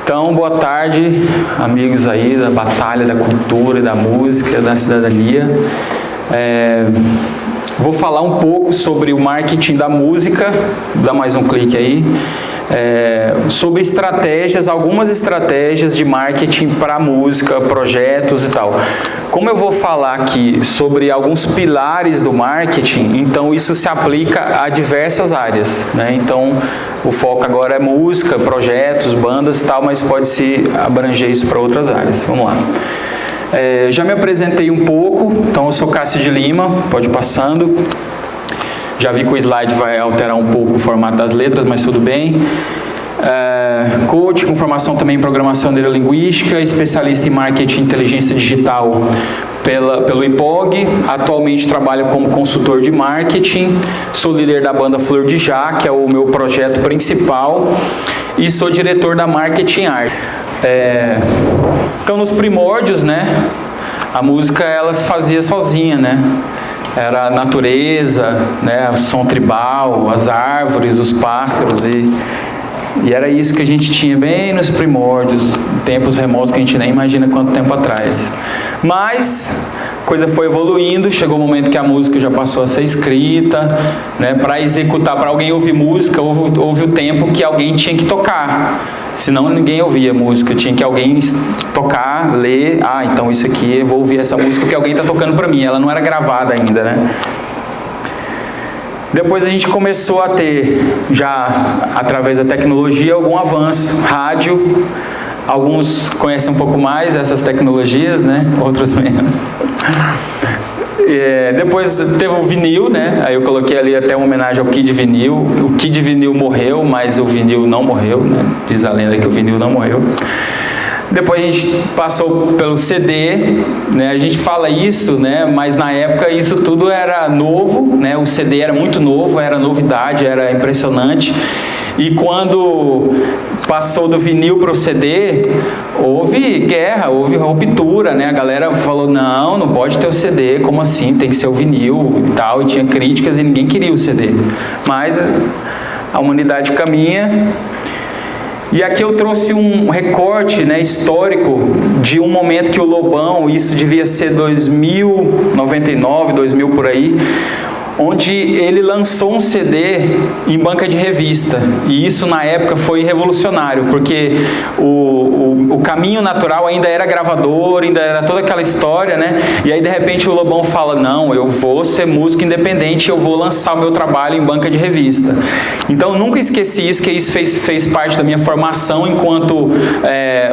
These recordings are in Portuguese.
Então, boa tarde, amigos aí da Batalha da Cultura e da Música, da Cidadania. Vou falar um pouco sobre o marketing da música, dá mais um clique aí, sobre estratégias, algumas estratégias de marketing para música, projetos e tal. Como eu vou falar aqui sobre alguns pilares do marketing, então isso se aplica a diversas áreas, né? Então, o foco agora é música, projetos, bandas e tal, mas pode-se abranger isso para outras áreas. Vamos lá. Já me apresentei um pouco, então eu sou Cássio de Lima, pode ir passando. Já vi que o slide vai alterar um pouco o formato das letras, mas tudo bem. Coach com formação também em programação neurolinguística, especialista em marketing e inteligência digital pelo IPOG. Atualmente trabalho como consultor de marketing, sou líder da banda Flor de Já, que é o meu projeto principal, e sou diretor da Marketing Art. Então, nos primórdios, né, a música ela se fazia sozinha, né? Era a natureza, né, o som tribal, as árvores, os pássaros, e era isso que a gente tinha bem nos primórdios, tempos remotos que a gente nem imagina quanto tempo atrás. Mas a coisa foi evoluindo, chegou o momento que a música já passou a ser escrita, né, para executar, para alguém ouvir música, houve o tempo que alguém tinha que tocar. Senão ninguém ouvia música, tinha que alguém tocar, ler, então isso aqui, eu vou ouvir essa música que alguém está tocando para mim, ela não era gravada ainda, né? Depois a gente começou a ter, já através da tecnologia, algum avanço, rádio, alguns conhecem um pouco mais essas tecnologias, né? Outros menos. Depois teve o vinil, né? Aí eu coloquei ali até uma homenagem ao Kid Vinil. O Kid Vinil morreu, mas o vinil não morreu, né? Diz a lenda que o vinil não morreu. Depois a gente passou pelo CD, né? A gente fala isso, né? Mas na época isso tudo era novo, né? O CD era muito novo, era novidade, era impressionante. E quando passou do vinil para o CD, houve guerra, houve ruptura, né? A galera falou, não pode ter o CD, como assim? Tem que ser o vinil e tal. E tinha críticas e ninguém queria o CD. Mas a humanidade caminha. E aqui eu trouxe um recorte, né, histórico de um momento que o Lobão, isso devia ser 2000, 99, 2000 por aí, onde ele lançou um CD em banca de revista. E isso na época foi revolucionário, porque o caminho natural ainda era gravador, ainda era toda aquela história, né? E aí de repente o Lobão fala, não, eu vou ser músico independente, eu vou lançar o meu trabalho em banca de revista. Então eu nunca esqueci isso, que isso fez parte da minha formação enquanto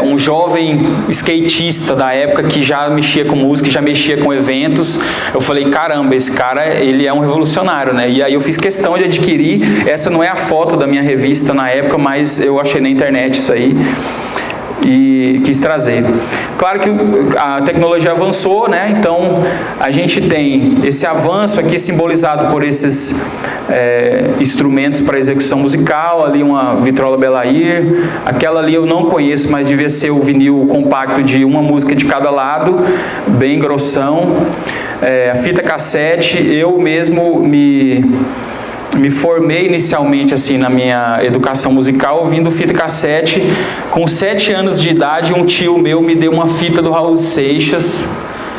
um jovem skatista da época que já mexia com música, já mexia com eventos. Eu falei, caramba, esse cara, ele é um revolucionário, né? E aí eu fiz questão de adquirir, essa não é a foto da minha revista na época, mas eu achei na internet isso aí e quis trazer. Claro que a tecnologia avançou, né? Então a gente tem esse avanço aqui simbolizado por esses instrumentos para execução musical, ali uma vitrola Belair, aquela ali eu não conheço, mas devia ser o vinil compacto de uma música de cada lado, bem grossão. A fita cassete, eu mesmo me formei inicialmente assim na minha educação musical ouvindo fita cassete. Com 7 anos de idade, um tio meu me deu uma fita do Raul Seixas.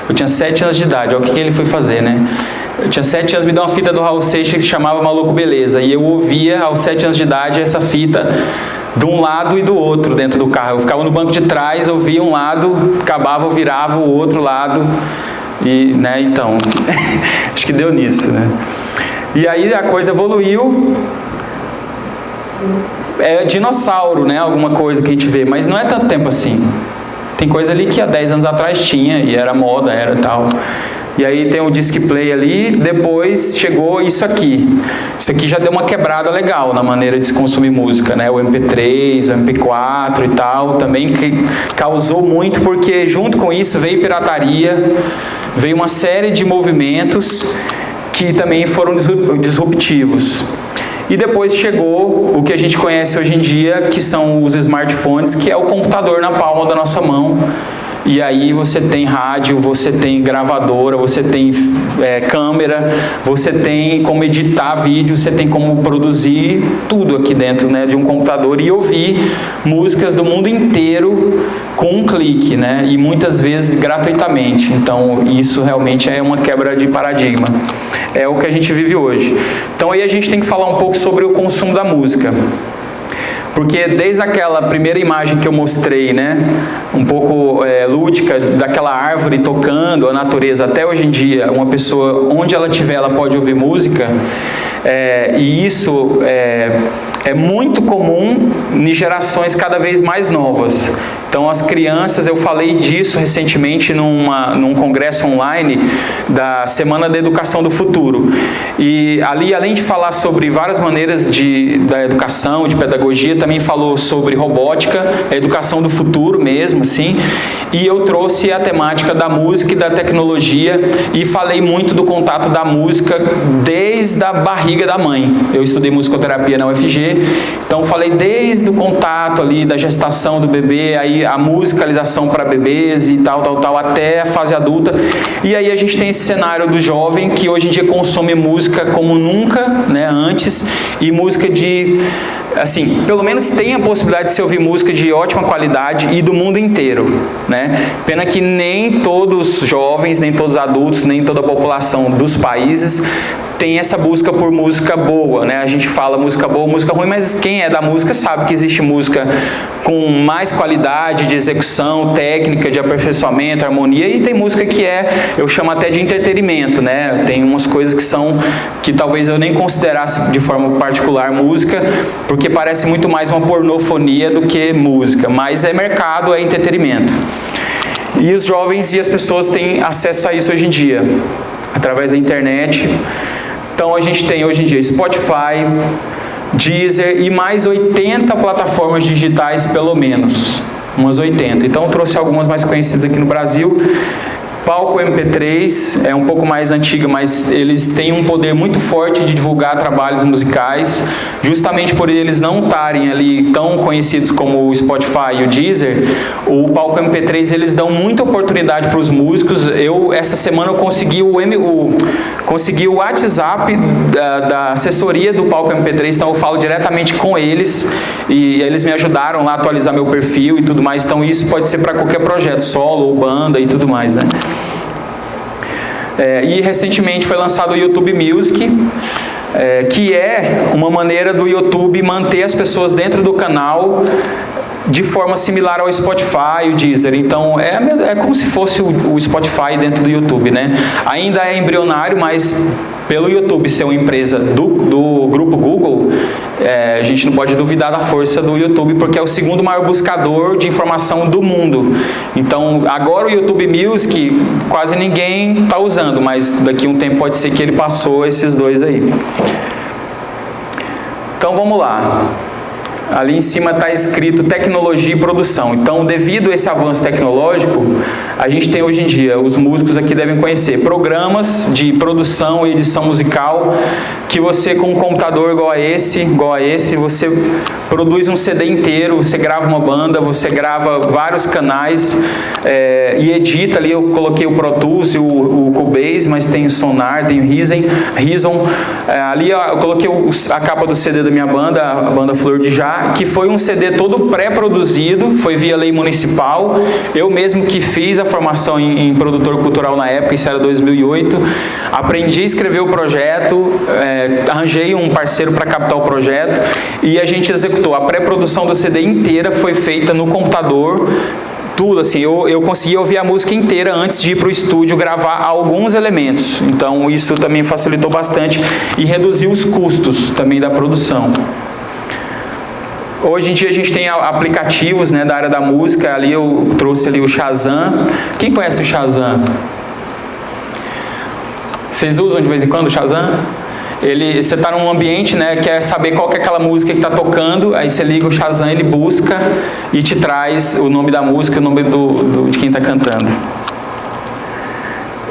Eu tinha 7 anos de idade, olha o que ele foi fazer, né? Eu tinha 7 anos, me deu uma fita do Raul Seixas que se chamava Maluco Beleza. E eu ouvia aos 7 anos de idade essa fita de um lado e do outro dentro do carro. Eu ficava no banco de trás, ouvia um lado, acabava, eu virava o outro lado. E, né, então, acho que deu nisso, né? E aí a coisa evoluiu, dinossauro, né, alguma coisa que a gente vê, mas não é tanto tempo assim. Tem coisa ali que há 10 anos atrás tinha, e era moda, era tal. E aí tem o disc play ali, depois chegou isso aqui. Isso aqui já deu uma quebrada legal na maneira de se consumir música, né? O MP3, o MP4 e tal, também que causou muito, porque junto com isso veio pirataria, veio uma série de movimentos que também foram disruptivos. E depois chegou o que a gente conhece hoje em dia, que são os smartphones, que é o computador na palma da nossa mão, e aí você tem rádio, você tem gravadora, você tem câmera, você tem como editar vídeo, você tem como produzir tudo aqui dentro, né, de um computador e ouvir músicas do mundo inteiro com um clique, né, e muitas vezes gratuitamente. Então isso realmente é uma quebra de paradigma, é o que a gente vive hoje. Então aí a gente tem que falar um pouco sobre o consumo da música. Porque desde aquela primeira imagem que eu mostrei, né, um pouco lúdica, daquela árvore tocando a natureza, até hoje em dia, uma pessoa, onde ela estiver, ela pode ouvir música, e isso é muito comum em gerações cada vez mais novas. Então as crianças, eu falei disso recentemente num congresso online da Semana da Educação do Futuro. E ali, além de falar sobre várias maneiras da educação, de pedagogia, também falou sobre robótica, a educação do futuro mesmo, assim. E eu trouxe a temática da música e da tecnologia e falei muito do contato da música desde a barriga da mãe. Eu estudei musicoterapia na UFG, então falei desde o contato ali da gestação do bebê, aí a musicalização para bebês e tal, até a fase adulta. E aí a gente tem esse cenário do jovem que hoje em dia consome música como nunca, né, antes, e música de, assim, pelo menos tem a possibilidade de se ouvir música de ótima qualidade e do mundo inteiro, né? Pena que nem todos os jovens, nem todos os adultos, nem toda a população dos países tem essa busca por música boa, né? A gente fala música boa, música ruim, mas quem é da música sabe que existe música com mais qualidade de execução, técnica, de aperfeiçoamento, harmonia, e tem música que eu chamo até de entretenimento, né? Tem umas coisas que talvez eu nem considerasse de forma particular música, porque parece muito mais uma pornofonia do que música, mas é mercado, é entretenimento. E os jovens e as pessoas têm acesso a isso hoje em dia, através da internet. Então a gente tem hoje em dia Spotify, Deezer e mais 80 plataformas digitais pelo menos, umas 80. Então eu trouxe algumas mais conhecidas aqui no Brasil. Palco MP3 é um pouco mais antiga, mas eles têm um poder muito forte de divulgar trabalhos musicais, justamente por eles não estarem ali tão conhecidos como o Spotify e o Deezer. O Palco MP3, eles dão muita oportunidade para os músicos. Essa semana eu consegui o WhatsApp da assessoria do Palco MP3, então eu falo diretamente com eles e eles me ajudaram lá a atualizar meu perfil e tudo mais. Então isso pode ser para qualquer projeto, solo ou banda e tudo mais, né? E recentemente foi lançado o YouTube Music, que é uma maneira do YouTube manter as pessoas dentro do canal de forma similar ao Spotify, o Deezer. Então é como se fosse o Spotify dentro do YouTube, né? Ainda é embrionário, mas pelo YouTube ser uma empresa do grupo Google, a gente não pode duvidar da força do YouTube, porque é o segundo maior buscador de informação do mundo. Então agora o YouTube Music quase ninguém está usando, mas daqui a um tempo pode ser que ele passou esses dois aí. Então vamos lá. Ali em cima está escrito tecnologia e produção. Então, devido a esse avanço tecnológico, a gente tem hoje em dia, os músicos aqui devem conhecer, programas de produção e edição musical, que você com um computador igual a esse, você produz um CD inteiro, você grava uma banda, você grava vários canais e edita ali. Eu coloquei o Pro Tools e o Cubase, mas tem o Sonar, tem o Reason. Ali eu coloquei a capa do CD da minha banda, a banda Flor de Já, que foi um CD todo pré-produzido, foi via lei municipal. Eu mesmo que fiz a formação em produtor cultural na época, isso era 2008, aprendi a escrever o projeto, arranjei um parceiro para captar o projeto e a gente executou. A pré-produção do CD inteira foi feita no computador, tudo assim, eu consegui ouvir a música inteira antes de ir para o estúdio gravar alguns elementos. Então isso também facilitou bastante e reduziu os custos também da produção. Hoje em dia a gente tem aplicativos, né, da área da música. Ali eu trouxe ali o Shazam. Quem conhece o Shazam? Vocês usam de vez em quando o Shazam? Você está num ambiente, né, quer saber qual que é aquela música que está tocando, aí você liga o Shazam, ele busca e te traz o nome da música, o nome de quem está cantando.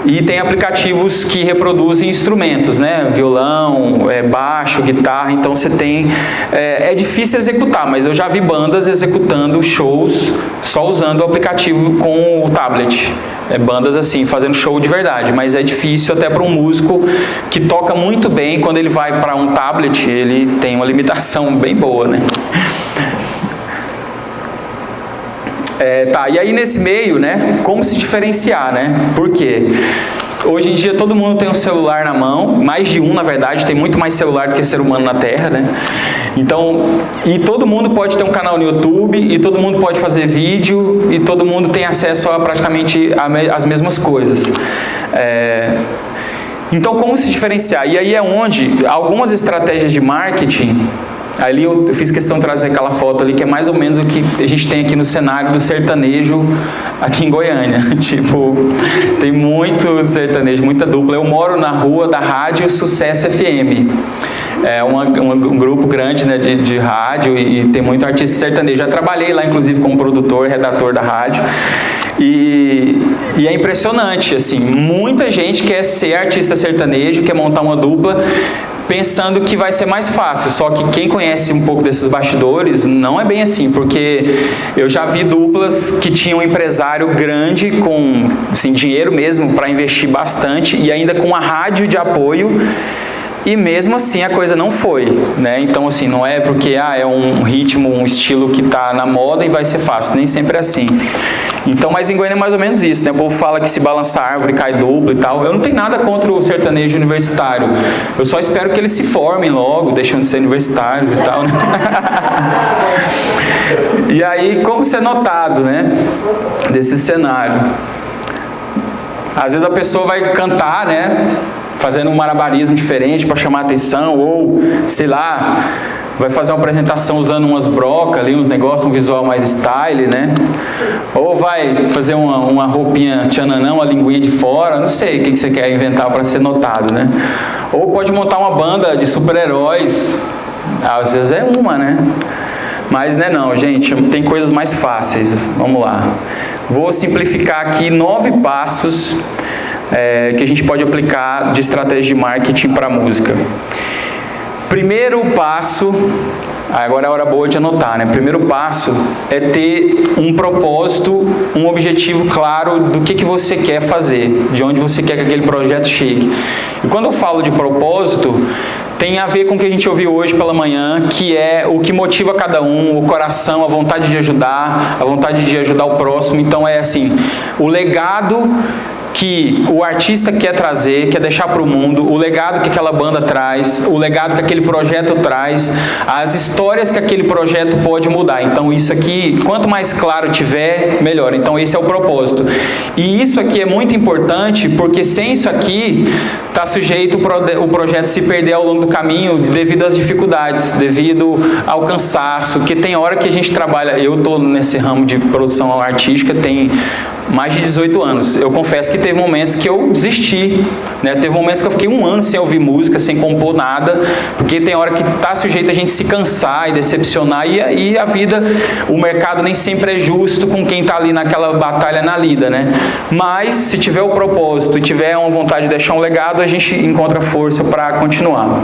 E tem aplicativos que reproduzem instrumentos, né? Violão, baixo, guitarra. Então você tem... É difícil executar, mas eu já vi bandas executando shows só usando o aplicativo com o tablet. Bandas assim, fazendo show de verdade, mas é difícil até para um músico que toca muito bem. Quando ele vai para um tablet, ele tem uma limitação bem boa, né? Tá, e aí nesse meio, né, como se diferenciar, né? Por quê? Hoje em dia todo mundo tem um celular na mão, mais de um na verdade, tem muito mais celular do que ser humano na Terra, né? Então, e todo mundo pode ter um canal no YouTube, e todo mundo pode fazer vídeo, e todo mundo tem acesso a praticamente as mesmas coisas. Então, como se diferenciar? E aí é onde algumas estratégias de marketing... Ali eu fiz questão de trazer aquela foto ali, que é mais ou menos o que a gente tem aqui no cenário do sertanejo aqui em Goiânia. Tipo, tem muito sertanejo, muita dupla. Eu moro na rua da Rádio Sucesso FM. É um grupo grande, né, de rádio, e tem muito artista sertanejo. Já trabalhei lá, inclusive, como produtor, redator da rádio. E é impressionante, assim, muita gente quer ser artista sertanejo, quer montar uma dupla, pensando que vai ser mais fácil, só que quem conhece um pouco desses bastidores, não é bem assim, porque eu já vi duplas que tinham um empresário grande com assim, dinheiro mesmo para investir bastante e ainda com uma rádio de apoio, e mesmo assim a coisa não foi, né? Então assim, não é porque é um ritmo, um estilo que está na moda e vai ser fácil, nem sempre é assim. Então, mas em Goiânia é mais ou menos isso, né? O povo fala que se balança a árvore cai dupla e tal. Eu não tenho nada contra o sertanejo universitário. Eu só espero que eles se formem logo, deixando de ser universitários e tal, né? E aí, como ser notado, né? Desse cenário. Às vezes a pessoa vai cantar, né? Fazendo um malabarismo diferente para chamar atenção, ou, sei lá, vai fazer uma apresentação usando umas brocas ali, uns negócios, um visual mais style, né? Ou vai fazer uma roupinha tchananã, uma linguinha de fora, não sei o que você quer inventar para ser notado, né? Ou pode montar uma banda de super-heróis, às vezes é uma, né? Mas não, gente, tem coisas mais fáceis, vamos lá. Vou simplificar aqui 9 passos que a gente pode aplicar de estratégia de marketing para a música. Primeiro passo, agora é a hora boa de anotar, né? Primeiro passo é ter um propósito, um objetivo claro do que você quer fazer, de onde você quer que aquele projeto chegue. E quando eu falo de propósito, tem a ver com o que a gente ouviu hoje pela manhã, que é o que motiva cada um, o coração, a vontade de ajudar o próximo. Então é assim, o legado que o artista quer trazer, quer deixar para o mundo, o legado que aquela banda traz, o legado que aquele projeto traz, as histórias que aquele projeto pode mudar. Então isso aqui, quanto mais claro tiver, melhor. Então esse é o propósito. E isso aqui é muito importante, porque sem isso aqui, está sujeito o projeto se perder ao longo do caminho devido às dificuldades, devido ao cansaço, que tem hora que a gente trabalha, eu estou nesse ramo de produção artística, tem mais de 18 anos. Eu confesso que teve momentos que eu desisti, né? Teve momentos que eu fiquei 1 ano sem ouvir música, sem compor nada, porque tem hora que está sujeito a gente se cansar e decepcionar, e aí a vida, o mercado nem sempre é justo com quem está ali naquela batalha na lida, né? Mas se tiver o propósito e tiver uma vontade de deixar um legado, a gente encontra força para continuar.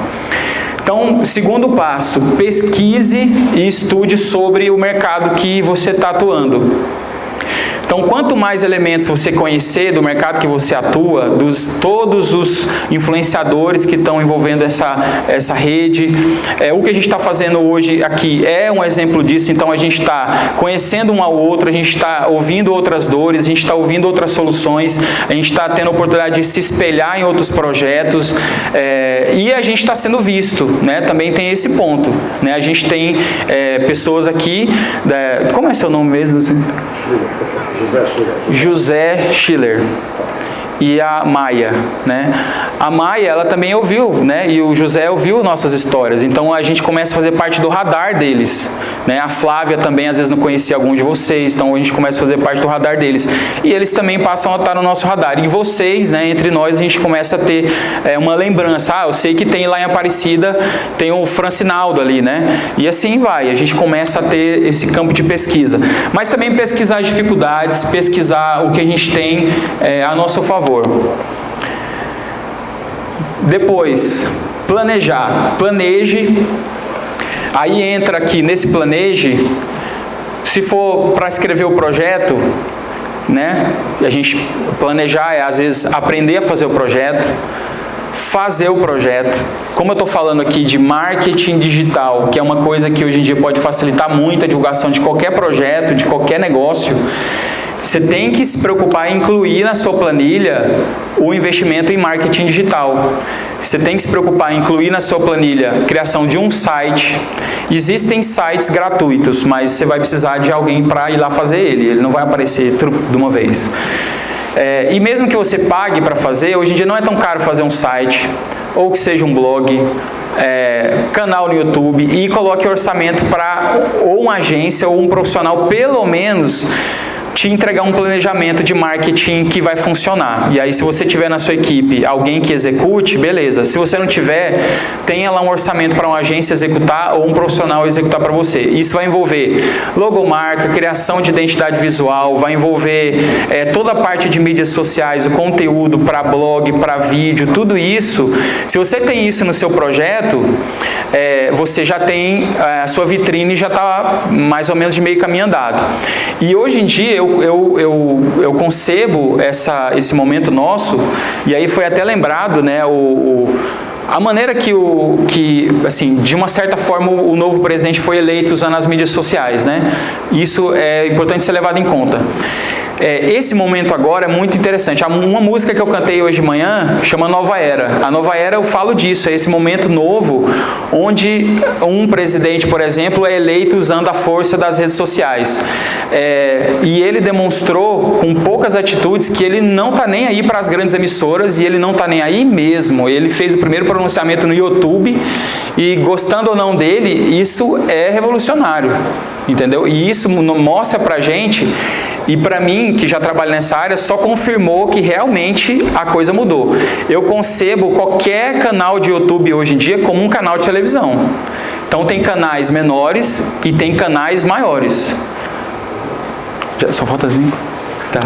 Então, segundo passo, pesquise e estude sobre o mercado que você está atuando. Então, quanto mais elementos você conhecer do mercado que você atua, todos os influenciadores que estão envolvendo essa rede, o que a gente está fazendo hoje aqui é um exemplo disso. Então, a gente está conhecendo um ao outro, a gente está ouvindo outras dores, a gente está ouvindo outras soluções, a gente está tendo a oportunidade de se espelhar em outros projetos, e a gente está sendo visto, né? Também tem esse ponto, né? A gente tem pessoas aqui, como é seu nome mesmo? Assim? José Schiller e a Maia, né? A Maia, ela também ouviu, né? E o José ouviu nossas histórias. Então a gente começa a fazer parte do radar deles. né? A Flávia também às vezes não conhecia algum de vocês, então a gente começa a fazer parte do radar deles. E eles também passam a estar no nosso radar. E vocês, né, entre nós, a gente começa a ter uma lembrança. Eu sei que tem lá em Aparecida, tem o Francinaldo ali, né? E assim vai, a gente começa a ter esse campo de pesquisa. Mas também pesquisar as dificuldades, pesquisar o que a gente tem a nosso favor. Depois, planejar. Planeje. Aí entra aqui nesse planeje, se for para escrever o projeto, né? A gente planejar às vezes aprender a fazer o projeto, fazer o projeto. Como eu estou falando aqui de marketing digital, que é uma coisa que hoje em dia pode facilitar muito a divulgação de qualquer projeto, de qualquer negócio, você tem que se preocupar em incluir na sua planilha o investimento em marketing digital. Você tem que se preocupar em incluir na sua planilha a criação de um site. Existem sites gratuitos, mas você vai precisar de alguém para ir lá fazer ele não vai aparecer de uma vez. E mesmo que você pague para fazer, hoje em dia não é tão caro fazer um site, ou que seja um blog, canal no YouTube, e coloque orçamento para ou uma agência ou um profissional, pelo menos, te entregar um planejamento de marketing que vai funcionar. E aí, se você tiver na sua equipe alguém que execute, beleza. Se você não tiver, tenha lá um orçamento para uma agência executar ou um profissional executar para você. Isso vai envolver logomarca, criação de identidade visual, vai envolver toda a parte de mídias sociais, o conteúdo para blog, para vídeo, tudo isso. Se você tem isso no seu projeto, você já tem a sua vitrine, já está mais ou menos de meio caminho andado. E hoje em dia eu concebo esse momento nosso, e aí foi até lembrado, né, a maneira que assim, de uma certa forma o novo presidente foi eleito usando as mídias sociais, né? Isso é importante ser levado em conta. Esse momento agora é muito interessante. Uma música que eu cantei hoje de manhã chama Nova Era. A Nova Era, eu falo disso, é esse momento novo onde um presidente, por exemplo, é eleito usando a força das redes sociais. E ele demonstrou com poucas atitudes que ele não está nem aí para as grandes emissoras, e ele não está nem aí mesmo. Ele fez o primeiro pronunciamento no YouTube e, gostando ou não dele, isso é revolucionário, entendeu? E isso mostra pra gente, e para mim, que já trabalho nessa área, só confirmou que realmente a coisa mudou. Eu concebo qualquer canal de YouTube hoje em dia como um canal de televisão. Então tem canais menores e tem canais maiores. Só falta 5? Tá.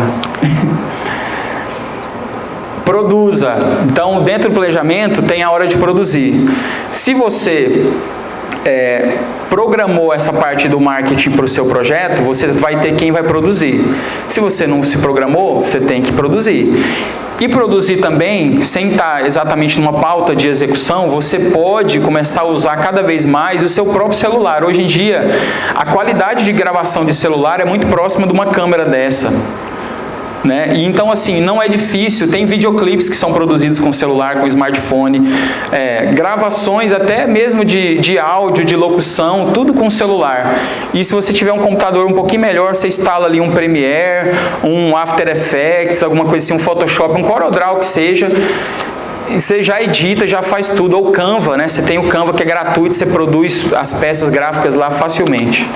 Produza. Então, dentro do planejamento, tem a hora de produzir. Se você programou essa parte do marketing para o seu projeto, você vai ter quem vai produzir. Se você não se programou, você tem que produzir. E produzir também, sem estar exatamente numa pauta de execução, você pode começar a usar cada vez mais o seu próprio celular. Hoje em dia, a qualidade de gravação de celular é muito próxima de uma câmera dessa. Né? E então, assim, não é difícil, tem videoclipes que são produzidos com celular, com smartphone, gravações até mesmo de áudio, de locução, tudo com celular. E se você tiver um computador um pouquinho melhor, você instala ali um Premiere, um After Effects, alguma coisa assim, um Photoshop, um CorelDRAW que seja, você já edita, já faz tudo. Ou Canva, né? Você tem o Canva que é gratuito, você produz as peças gráficas lá facilmente.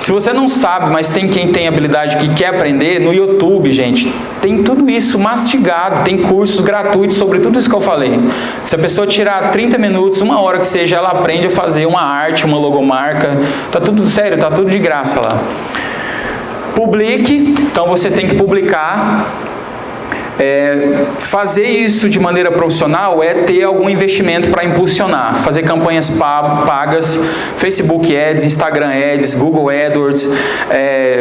Se você não sabe, mas tem quem tem habilidade que quer aprender, no YouTube, gente, tem tudo isso mastigado, tem cursos gratuitos sobre tudo isso que eu falei. Se a pessoa tirar 30 minutos, 1 hora que seja, ela aprende a fazer uma arte, uma logomarca, tá tudo sério, tá tudo de graça lá. Publique, então você tem que publicar. Fazer isso de maneira profissional é ter algum investimento para impulsionar, fazer campanhas pagas, Facebook Ads, Instagram Ads, Google AdWords,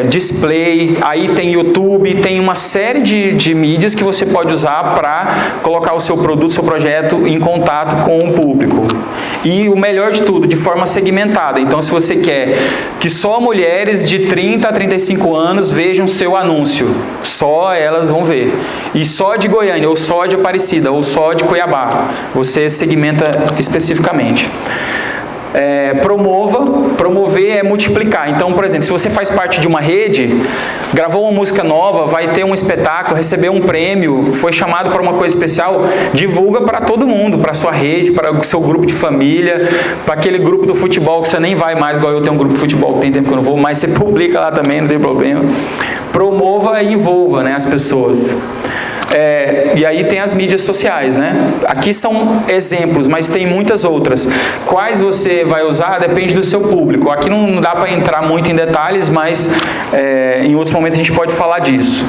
display, aí tem YouTube, tem uma série de mídias que você pode usar para colocar o seu produto, seu projeto em contato com o público. E o melhor de tudo, de forma segmentada. Então, se você quer que só mulheres de 30 a 35 anos vejam seu anúncio, só elas vão ver. E só de Goiânia, ou só de Aparecida, ou só de Cuiabá. Você segmenta especificamente. Promover é multiplicar. Então, por exemplo, se você faz parte de uma rede, gravou uma música nova, vai ter um espetáculo, recebeu um prêmio, foi chamado para uma coisa especial, divulga para todo mundo, para sua rede, para o seu grupo de família, para aquele grupo do futebol que você nem vai mais, igual eu tenho um grupo de futebol que tem tempo que eu não vou, mas você publica lá também, não tem problema. Promova e envolva, né, as pessoas. E aí tem as mídias sociais, né? Aqui são exemplos, mas tem muitas outras. Quais você vai usar depende do seu público. Aqui não dá para entrar muito em detalhes, mas em outros momentos a gente pode falar disso.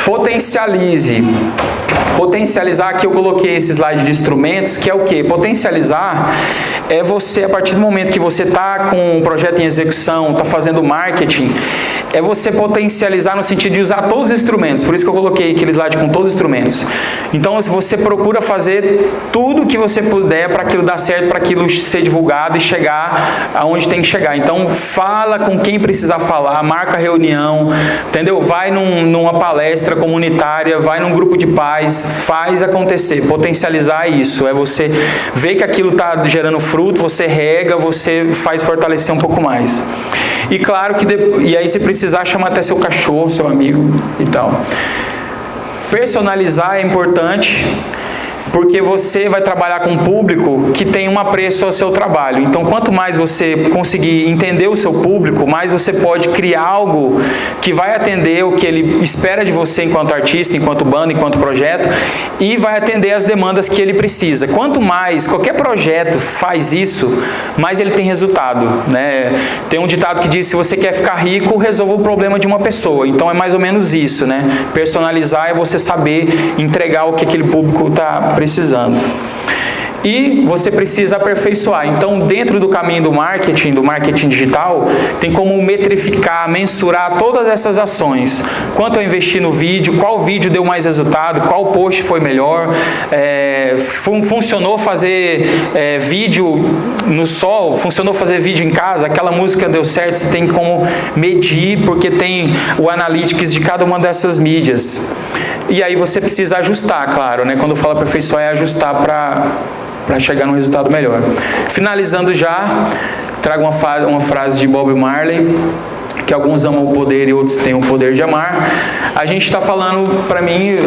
Potencialize. Potencializar, aqui eu coloquei esse slide de instrumentos, que é o quê? Potencializar é você, a partir do momento que você está com um projeto em execução, está fazendo marketing, é você potencializar no sentido de usar todos os instrumentos. Por isso que eu coloquei aquele slide com todos os instrumentos. Então, você procura fazer tudo que você puder para aquilo dar certo, para aquilo ser divulgado e chegar aonde tem que chegar. Então, fala com quem precisar falar, marca reunião, entendeu? Vai numa palestra comunitária, vai num grupo de pais, faz acontecer. Potencializar isso, é você ver que aquilo está gerando fruto, você rega, você faz fortalecer um pouco mais. E claro que e aí se precisar, chama até seu cachorro, seu amigo e tal. Personalizar é importante, porque você vai trabalhar com um público que tem um apreço ao seu trabalho. Então, quanto mais você conseguir entender o seu público, mais você pode criar algo que vai atender o que ele espera de você enquanto artista, enquanto banda, enquanto projeto, e vai atender as demandas que ele precisa. Quanto mais qualquer projeto faz isso, mais ele tem resultado, né? Tem um ditado que diz: se você quer ficar rico, resolva o problema de uma pessoa. Então, é mais ou menos isso, né? Personalizar é você saber entregar o que aquele público está precisando. E você precisa aperfeiçoar. Então, dentro do caminho do marketing digital, tem como metrificar, mensurar todas essas ações. Quanto eu investi no vídeo, qual vídeo deu mais resultado, qual post foi melhor, funcionou fazer vídeo no sol, funcionou fazer vídeo em casa, aquela música deu certo, você tem como medir, porque tem o analytics de cada uma dessas mídias. E aí você precisa ajustar, claro, né? Quando eu falo aperfeiçoar, é ajustar para chegar num resultado melhor. Finalizando já, trago uma frase de Bob Marley, que alguns amam o poder e outros têm o poder de amar. A gente está falando, para mim,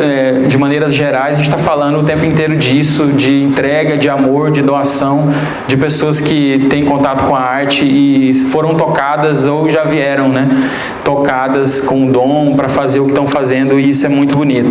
de maneiras gerais, a gente está falando o tempo inteiro disso, de entrega, de amor, de doação, de pessoas que têm contato com a arte e foram tocadas ou já vieram, né, tocadas com o dom para fazer o que estão fazendo, e isso é muito bonito.